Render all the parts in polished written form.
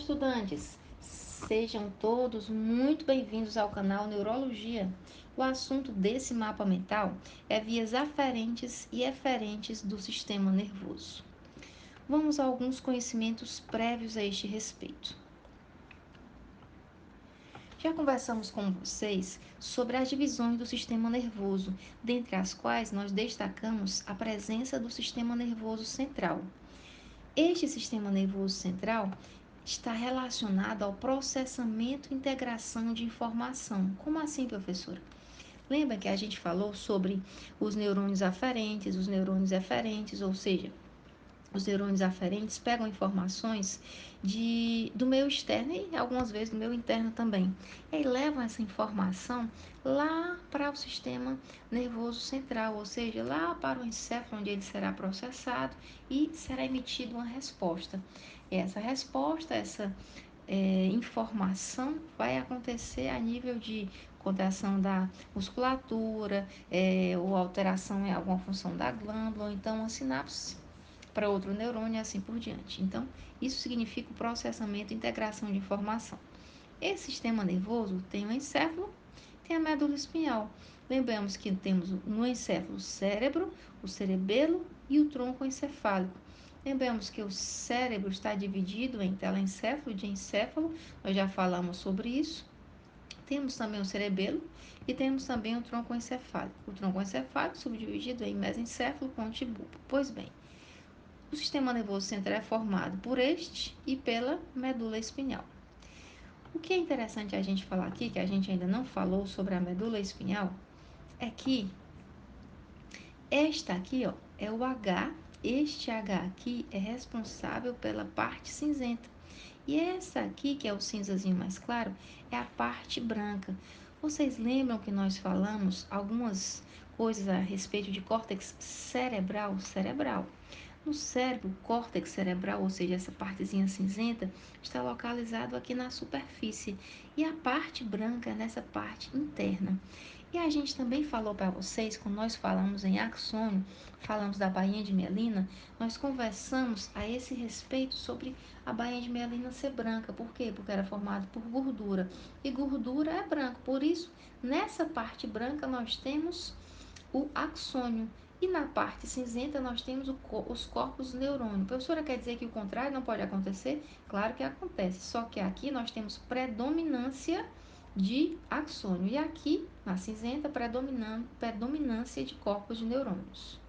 estudantes! Sejam todos muito bem-vindos ao canal Neurologia. O assunto desse mapa mental é vias aferentes e eferentes do sistema nervoso. Vamos a alguns conhecimentos prévios a este respeito. Já conversamos com vocês sobre as divisões do sistema nervoso, dentre as quais nós destacamos a presença do sistema nervoso central. Este sistema nervoso central está relacionado ao processamento e integração de informação. Como assim, professora? Lembra que a gente falou sobre os neurônios aferentes, os neurônios eferentes, ou seja, os neurônios aferentes pegam informações do meio externo e algumas vezes do meio interno também. E levam essa informação lá para o sistema nervoso central, ou seja, lá para o encéfalo, onde ele será processado e será emitida uma resposta. E essa resposta, essa informação vai acontecer a nível de contração da musculatura, ou alteração em alguma função da glândula, ou então uma sinapse para outro neurônio e assim por diante. Então, isso significa o processamento e integração de informação. Esse sistema nervoso tem o encéfalo, tem a medula espinhal. Lembramos que temos no encéfalo o cérebro, o cerebelo e o tronco encefálico. Lembramos que o cérebro está dividido em telencéfalo e diencéfalo, nós já falamos sobre isso. Temos também o cerebelo e temos também o tronco encefálico. O tronco encefálico subdividido em mesencéfalo, ponte e bulbo. Pois bem, o sistema nervoso central é formado por este e pela medula espinhal. O que é interessante a gente falar aqui, que a gente ainda não falou sobre a medula espinhal, é que esta aqui, ó, é o H. Este H aqui é responsável pela parte cinzenta. E essa aqui, que é o cinzazinho mais claro, é a parte branca. Vocês lembram que nós falamos algumas coisas a respeito de córtex cerebral? No cérebro, o córtex cerebral, ou seja, essa partezinha cinzenta, está localizado aqui na superfície. E a parte branca é nessa parte interna. E a gente também falou para vocês, quando nós falamos em axônio, falamos da bainha de mielina, nós conversamos a esse respeito sobre a bainha de mielina ser branca. Por quê? Porque era formada por gordura. E gordura é branco. Por isso, nessa parte branca nós temos o axônio. E na parte cinzenta nós temos os corpos neurônio. Professora, quer dizer que o contrário não pode acontecer? Claro que acontece, só que aqui nós temos predominância de axônio e aqui na cinzenta predominância de corpos de neurônios.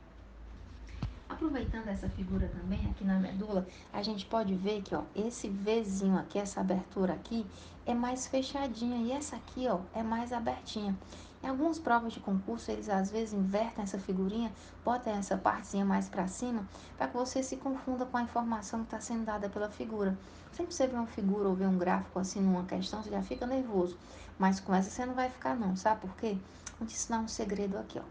Aproveitando essa figura também aqui na medula, a gente pode ver que ó, esse Vzinho aqui, essa abertura aqui, é mais fechadinha e essa aqui ó, é mais abertinha. Em algumas provas de concurso, eles às vezes invertem essa figurinha, botam essa partezinha mais para cima, para que você se confunda com a informação que está sendo dada pela figura. Sempre que você vê uma figura ou vê um gráfico assim numa questão, você já fica nervoso. Mas com essa você não vai ficar não, sabe por quê? Vou te ensinar um segredo aqui, ó.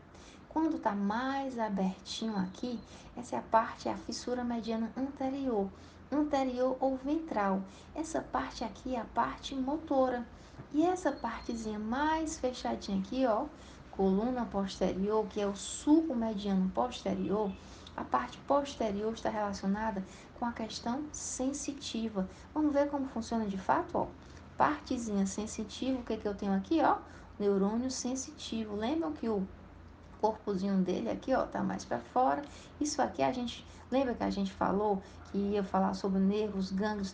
Quando está mais abertinho aqui, essa é a fissura mediana anterior ou ventral. Essa parte aqui é a parte motora. E essa partezinha mais fechadinha aqui, ó, coluna posterior, que é o sulco mediano posterior, a parte posterior está relacionada com a questão sensitiva. Vamos ver como funciona de fato, ó. Partezinha sensitiva, o que que eu tenho aqui, ó? Neurônio sensitivo. Lembram que o corpozinho dele aqui, ó, tá mais para fora. Isso aqui a gente, lembra que a gente falou que ia falar sobre nervos, gânglios,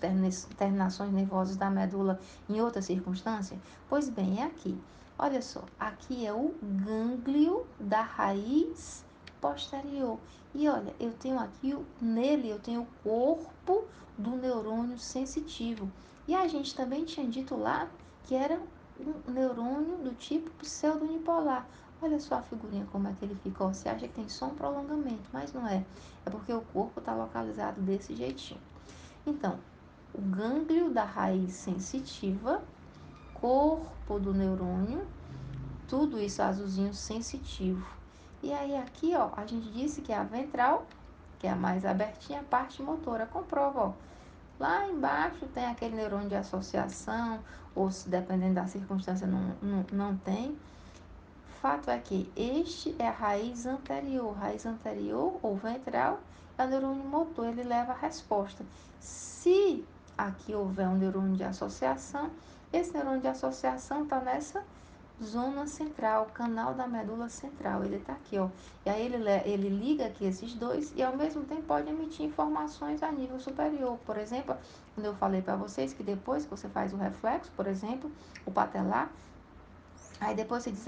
terminações nervosas da medula em outra circunstância? Pois bem, é aqui. Olha só, aqui é o gânglio da raiz posterior. E olha, eu tenho aqui, nele eu tenho o corpo do neurônio sensitivo. E a gente também tinha dito lá que era um neurônio do tipo pseudonipolar. Olha só a figurinha como é que ele ficou. Você acha que tem só um prolongamento, mas não é. É porque o corpo está localizado desse jeitinho. Então, o gânglio da raiz sensitiva, corpo do neurônio, tudo isso azulzinho sensitivo. E aí aqui, ó, a gente disse que é a ventral, que é a mais abertinha, a parte motora. Comprova, ó. Lá embaixo tem aquele neurônio de associação, ou se dependendo da circunstância não tem. Fato é que este é a raiz anterior ou ventral, é o neurônio motor, ele leva a resposta. Se aqui houver um neurônio de associação, esse neurônio de associação está nessa zona central, canal da medula central, ele está aqui, ó. E aí ele liga aqui esses dois e ao mesmo tempo pode emitir informações a nível superior. Por exemplo, quando eu falei para vocês que depois que você faz o reflexo, por exemplo, o patelar, aí depois você diz,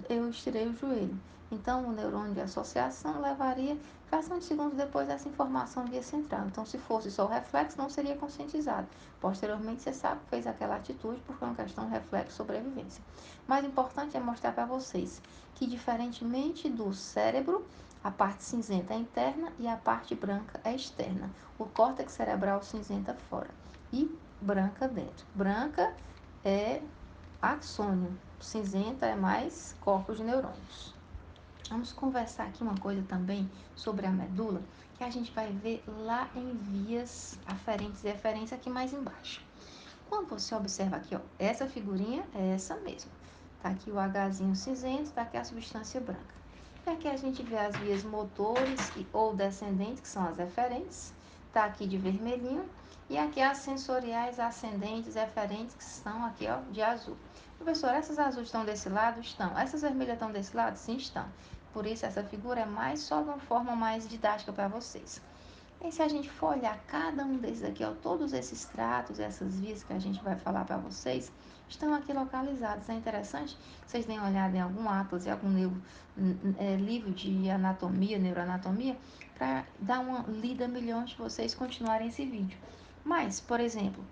eu estirei o joelho. Então, o neurônio de associação levaria fração de segundos depois essa informação via central. Então, se fosse só o reflexo, não seria conscientizado. Posteriormente, você sabe que fez aquela atitude porque é uma questão de reflexo sobrevivência. Mais importante é mostrar para vocês que, diferentemente do cérebro, a parte cinzenta é interna e a parte branca é externa. O córtex cerebral cinzenta fora e branca dentro. Branca é axônio, cinzenta é mais corpos de neurônios. Vamos conversar aqui uma coisa também sobre a medula, que a gente vai ver lá em vias aferentes e eferentes aqui mais embaixo. Quando você observa aqui, ó, essa figurinha é essa mesmo. Tá aqui o Hzinho cinzento, tá aqui a substância branca. E aqui a gente vê as vias motores ou descendentes, que são as eferentes. Tá aqui de vermelhinho. E aqui as sensoriais ascendentes, eferentes, que são aqui, ó, de azul. Professor, essas azuis estão desse lado? Estão. Essas vermelhas estão desse lado? Sim, estão. Por isso, essa figura é mais só de uma forma mais didática para vocês. E se a gente for olhar cada um desses aqui, ó, todos esses tratos, essas vias que a gente vai falar para vocês, estão aqui localizados. É interessante que vocês deem uma olhada em algum atlas e algum livro de anatomia, neuroanatomia, para dar uma lida melhor antes de vocês continuarem esse vídeo. Mas, por exemplo,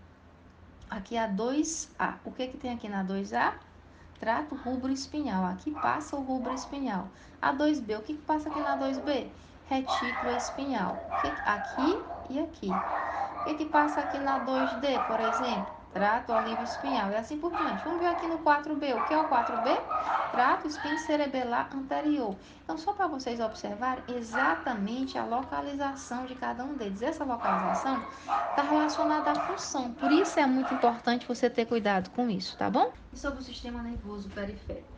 aqui a 2A. O que que tem aqui na 2A? Trato rubro espinhal. Aqui passa o rubro espinhal. A 2B, o que passa aqui na 2B? Retículo espinhal. Aqui e aqui. O que passa aqui na 2D, por exemplo? Trato alívio espinhal e assim por diante. Vamos ver aqui no 4B. O que é o 4B? Trato espinocerebelar anterior. Então, só para vocês observarem exatamente a localização de cada um deles. Essa localização está relacionada à função. Por isso é muito importante você ter cuidado com isso, tá bom? E sobre o sistema nervoso periférico?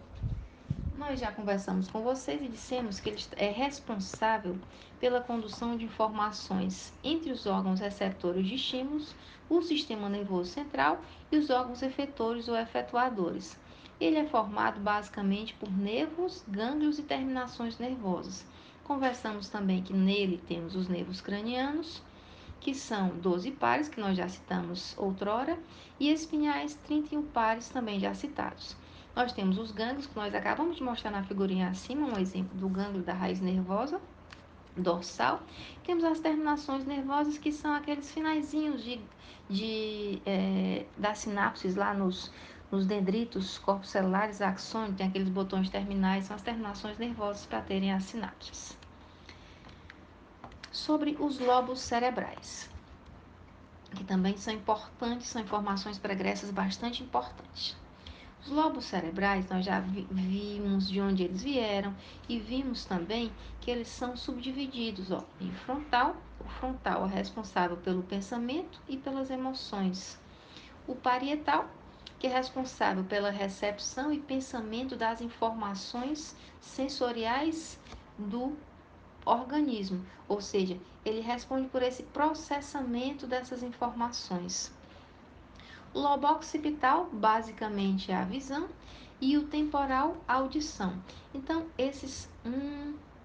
Nós já conversamos com vocês e dissemos que ele é responsável pela condução de informações entre os órgãos receptores de estímulos, o sistema nervoso central e os órgãos efetores ou efetuadores. Ele é formado basicamente por nervos, gânglios e terminações nervosas. Conversamos também que nele temos os nervos cranianos, que são 12 pares, que nós já citamos outrora, e espinhais, 31 pares, também já citados. Nós temos os gânglios, que nós acabamos de mostrar na figurinha acima, um exemplo do gânglio da raiz nervosa dorsal. Temos as terminações nervosas, que são aqueles finaizinhos das sinapses lá nos dendritos, corpos celulares, axônio, tem aqueles botões terminais, são as terminações nervosas para terem as sinapses. Sobre os lobos cerebrais, que também são importantes, são informações pregressas bastante importantes. Os lobos cerebrais, nós já vimos de onde eles vieram e vimos também que eles são subdivididos, ó, em frontal. O frontal é responsável pelo pensamento e pelas emoções. O parietal, que é responsável pela recepção e pensamento das informações sensoriais do organismo, ou seja, ele responde por esse processamento dessas informações. O lobo occipital, basicamente, é a visão, e o temporal, a audição. Então, esses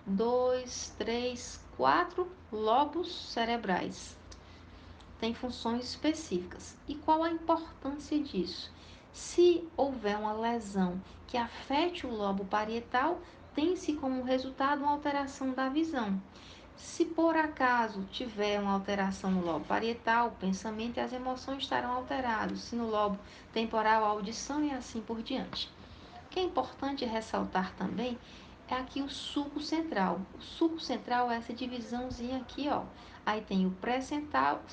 2, 3, 4 lobos cerebrais têm funções específicas. E qual a importância disso? Se houver uma lesão que afete o lobo parietal, tem-se como resultado uma alteração da visão. Se por acaso tiver uma alteração no lobo parietal, o pensamento e as emoções estarão alterados. Se no lobo temporal, a audição e assim por diante. O que é importante ressaltar também é aqui o sulco central. O sulco central é essa divisãozinha aqui, ó. Aí tem o pré-central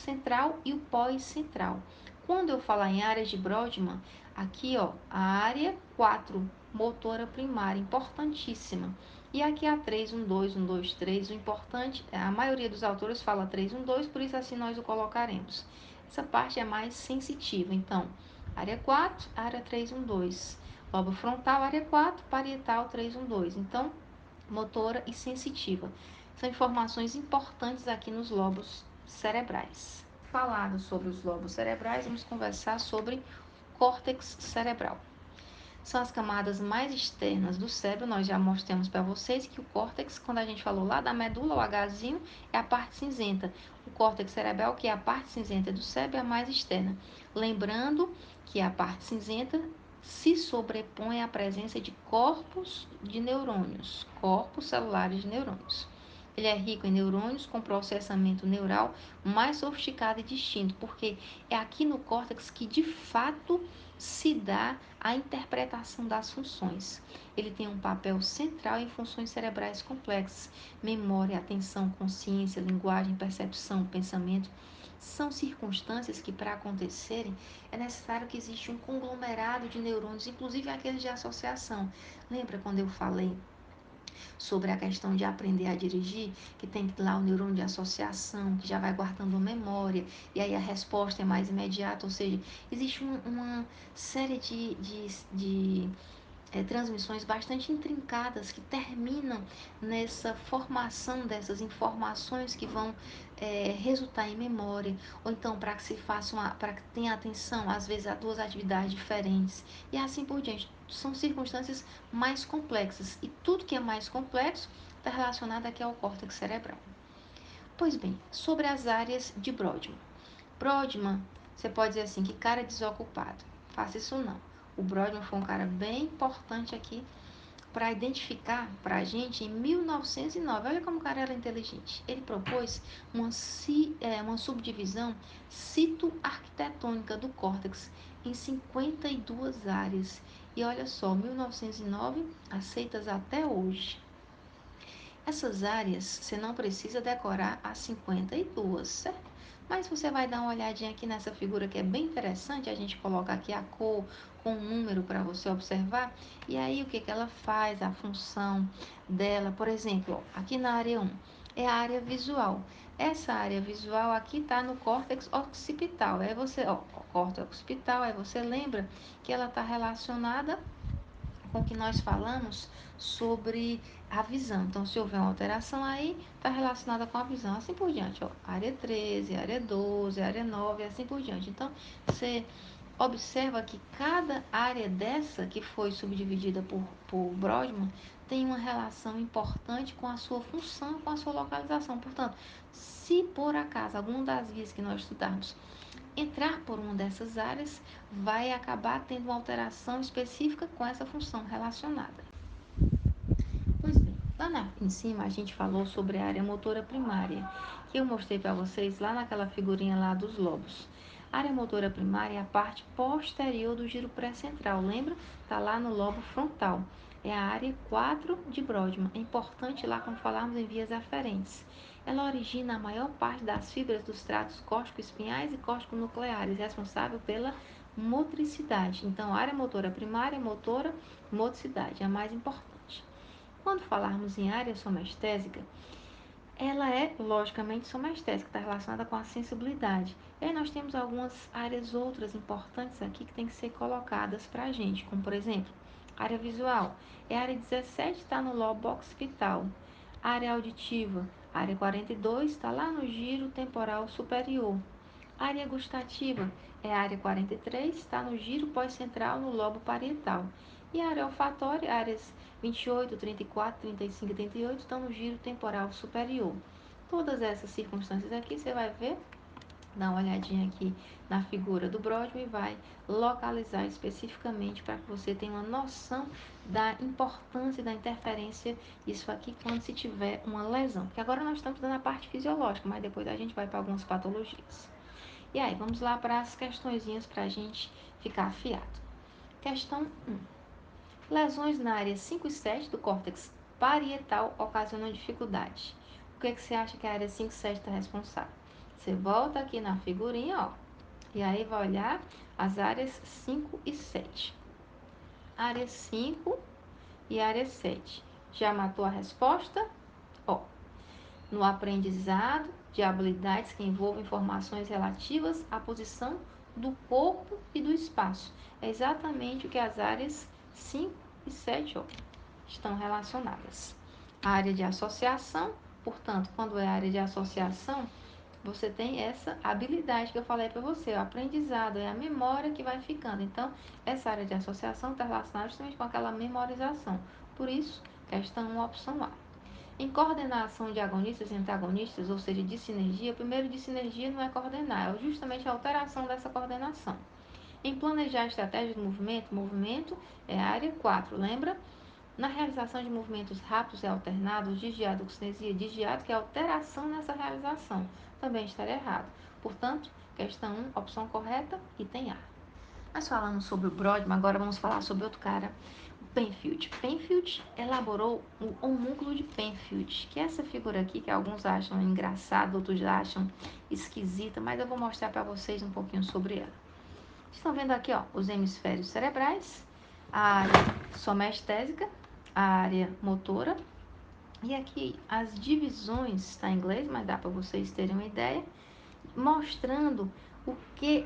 e o pós-central. Quando eu falar em áreas de Brodmann, aqui, ó, a área 4, motora primária, importantíssima. E aqui a 3, 1, 2, 1, 2, 3, o importante, a maioria dos autores fala 3, 1, 2, por isso assim nós o colocaremos. Essa parte é mais sensitiva, então, área 4, área 3, 1, 2. Lobo frontal, área 4, parietal, 3, 1, 2. Então, motora e sensitiva. São informações importantes aqui nos lobos cerebrais. falado sobre os lobos cerebrais, vamos conversar sobre o córtex cerebral. São as camadas mais externas do cérebro. Nós já mostramos para vocês que o córtex, quando a gente falou lá da medula, o Hzinho, é a parte cinzenta. O córtex cerebral, que é a parte cinzenta do cérebro, é a mais externa. Lembrando que a parte cinzenta se sobrepõe à presença de corpos de neurônios, corpos celulares de neurônios. Ele é rico em neurônios com processamento neural mais sofisticado e distinto, porque é aqui no córtex que de fato se dá a interpretação das funções. Ele tem um papel central em funções cerebrais complexas: memória, atenção, consciência, linguagem, percepção, pensamento. São circunstâncias que, para acontecerem, é necessário que exista um conglomerado de neurônios, inclusive aqueles de associação. Lembra quando eu falei sobre a questão de aprender a dirigir, que tem lá o neurônio de associação, que já vai guardando memória, e aí a resposta é mais imediata, ou seja, existe uma série de transmissões bastante intrincadas que terminam nessa formação dessas informações que vão resultar em memória, ou então para que se faça para que tenha atenção, às vezes, a duas atividades diferentes, e assim por diante. São circunstâncias mais complexas, e tudo que é mais complexo está relacionado aqui ao córtex cerebral. Pois bem, sobre as áreas de Brodmann. Brodmann, você pode dizer assim, que cara desocupado. Faça isso não. O Brodmann foi um cara bem importante aqui para identificar para a gente em 1909. Olha como o cara era inteligente. Ele propôs uma subdivisão citoarquitetônica do córtex em 52 áreas. E olha só, 1909, aceitas até hoje. Essas áreas você não precisa decorar as 52, certo? Mas você vai dar uma olhadinha aqui nessa figura que é bem interessante. A gente coloca aqui a cor com um número para você observar. E aí o que ela faz, a função dela. Por exemplo, aqui na área 1 é a área visual. Essa área visual aqui está no córtex occipital. Aí você, córtex occipital, aí você lembra que ela está relacionada com o que nós falamos sobre a visão. Então, se houver uma alteração aí, está relacionada com a visão, assim por diante. Ó, área 13, área 12, área 9, assim por diante. Então, você observa que cada área dessa que foi subdividida por Brodmann tem uma relação importante com a sua função, com a sua localização. Portanto, se por acaso alguma das vias que nós estudarmos entrar por uma dessas áreas, vai acabar tendo uma alteração específica com essa função relacionada. Pois bem, em cima a gente falou sobre a área motora primária, que eu mostrei para vocês lá naquela figurinha lá dos lobos. A área motora primária é a parte posterior do giro pré-central, lembra? Está lá no lobo frontal. É a área 4 de Brodmann. É importante lá quando falarmos em vias aferentes. Ela origina a maior parte das fibras dos tratos córtico-espinhais e córtico-nucleares, responsável pela motricidade. Então, a área motora primária, motora, motricidade, é a mais importante. Quando falarmos em área somestésica, ela é logicamente somestésica, está relacionada com a sensibilidade. E aí nós temos algumas áreas outras importantes aqui que tem que ser colocadas para a gente, como por exemplo, área visual. É a área 17, está no lobo occipital. Área auditiva, área 42, está lá no giro temporal superior. Área gustativa é a área 43, está no giro pós-central no lobo parietal. E a área olfatória, áreas 28, 34, 35 e 38 estão no giro temporal superior. Todas essas circunstâncias aqui você vai ver, dá uma olhadinha aqui na figura do Brodmann e vai localizar especificamente para que você tenha uma noção da importância da interferência isso aqui quando se tiver uma lesão. Porque agora nós estamos dando a parte fisiológica, mas depois a gente vai para algumas patologias. E aí, vamos lá para as questõezinhas para a gente ficar afiado. Questão 1. Lesões na área 5 e 7 do córtex parietal ocasionam dificuldade. O que, é que você acha que a área 5 e 7 está responsável? Você volta aqui na figurinha, ó, e aí vai olhar as áreas 5 e 7. Área 5 e área 7. Já matou a resposta? Ó, no aprendizado de habilidades que envolvem informações relativas à posição do corpo e do espaço. É exatamente o que as áreas 5 e 7 estão relacionadas. A área de associação, portanto, quando é área de associação, você tem essa habilidade que eu falei para você, o aprendizado, é a memória que vai ficando. Então, essa área de associação está relacionada justamente com aquela memorização. Por isso, questão 1, opção A. Em coordenação de agonistas e antagonistas, ou seja, de sinergia, o primeiro de sinergia não é coordenar, é justamente a alteração dessa coordenação. Em planejar a estratégia do movimento, movimento é a área 4, lembra? Na realização de movimentos rápidos e alternados, desviado, cinesia, desviado, que é alteração nessa realização, também estaria errado. Portanto, questão 1, opção correta, item A. Nós falamos sobre o Brodmann, agora vamos falar sobre outro cara, o Penfield. Penfield elaborou o homúnculo de Penfield, que é essa figura aqui que alguns acham engraçada, outros acham esquisita, mas eu vou mostrar para vocês um pouquinho sobre ela. Estão vendo aqui, ó, os hemisférios cerebrais, a área somestésica, a área motora, e aqui as divisões, está em inglês, mas dá para vocês terem uma ideia, mostrando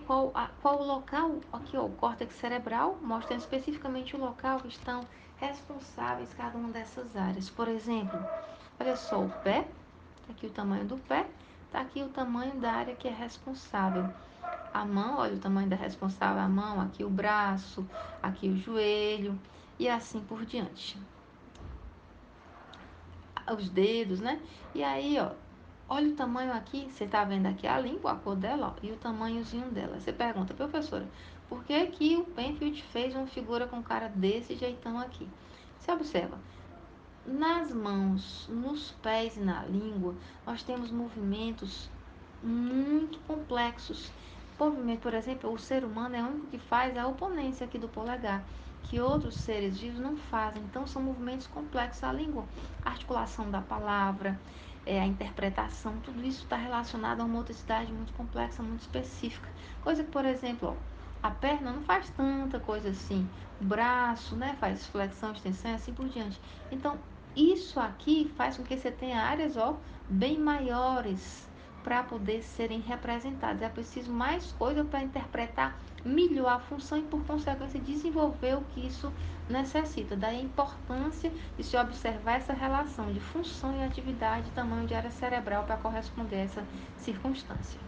qual o local, aqui ó, o córtex cerebral, mostrando especificamente o local que estão responsáveis cada uma dessas áreas. Por exemplo, olha só o pé, tá aqui o tamanho do pé, tá aqui o tamanho da área que é responsável. A mão, olha o tamanho da responsável, a mão, aqui o braço, aqui o joelho e assim por diante. Os dedos, né? E aí, ó, olha o tamanho aqui, você tá vendo aqui a língua, a cor dela, ó, e o tamanhozinho dela. Você pergunta, professora, por que que o Penfield fez uma figura com cara desse jeitão aqui? Você observa, nas mãos, nos pés e na língua, nós temos movimentos muito complexos. Por exemplo, o ser humano é o único que faz a oponência aqui do polegar, que outros seres vivos não fazem. Então, são movimentos complexos. A língua, a articulação da palavra, a interpretação, tudo isso está relacionado a uma motricidade muito complexa, muito específica. Coisa que, por exemplo, ó, a perna não faz tanta coisa assim. O braço, né, faz flexão, extensão e assim por diante. Então, isso aqui faz com que você tenha áreas, ó, bem maiores para poder serem representados. É preciso mais coisa para interpretar melhor a função e, por consequência, desenvolver o que isso necessita. Daí a importância de se observar essa relação de função e atividade e tamanho de área cerebral para corresponder a essa circunstância.